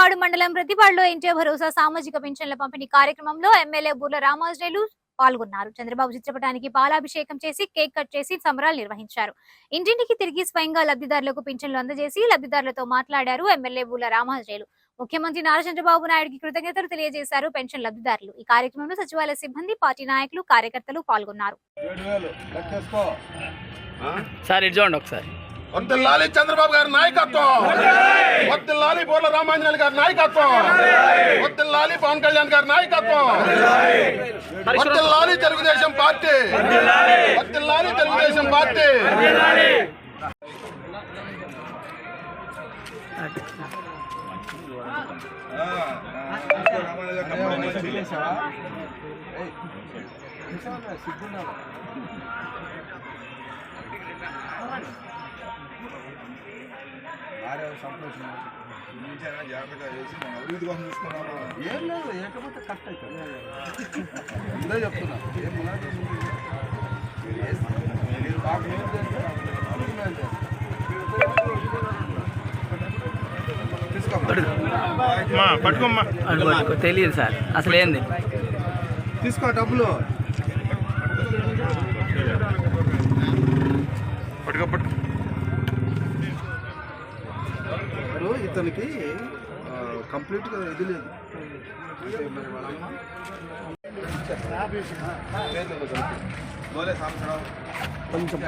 ప్రత్తిపాడు మండలం ప్రత్తిపాడులో ఎన్టీఆర్ భరోసా సామాజిక పింఛన్ల పంపిణీ కార్యక్రమంలో ఎమ్మెల్యే బూర్ల రామాంజనేయులు పాల్గొన్నారు. చంద్రబాబు చిత్రపటానికి పాలాభిషేకం చేసి కేక్ కట్ చేసి సంబరాలు నిర్వహించారు. ఇంటింటికి తిరిగి స్వయంగా లబ్ధిదారులకు పింఛన్లు అందజేసి లబ్ధిదారులతో మాట్లాడారు ఎమ్మెల్యే బూర్ల రామాంజనేయులు. ముఖ్యమంత్రి నారా చంద్రబాబు నాయుడుకి కృతజ్ఞతలు తెలియజేశారు పెన్షన్ లబ్ధిదారులు. ఈ కార్యక్రమంలో సచివాలయ సిబ్బంది, పార్టీ నాయకులు, కార్యకర్తలు పాల్గొన్నారు. వర్ధిల్లాలి చంద్రబాబు గారి నాయకత్వం, వర్ధిల్లాలి బూర్ల రామాంజనేయులు గారి నాయకత్వం, వర్ధిల్లాలి పవన్ కళ్యాణ్ గారి నాయకత్వం, వర్ధిల్లాలి తెలుగుదేశం పార్టీ, వర్ధిల్లాలి తెలుగుదేశం పార్టీ. జాగ్రత్తగా చేసి మనం అభివృద్ధి కోసం చూసుకున్నాము. ఏం లేదు, లేకపోతే కష్ట అవుతుంది. ఇదే చెప్తున్నా, ఏం పట్టుకోమ్మా తెలియదు సార్ అసలు ఏంది. తీసుకో డబ్బులు పట్టుకో పట్టుకో. ఇతనికి కంప్లీట్గా ఇది లేదు. కొంచెం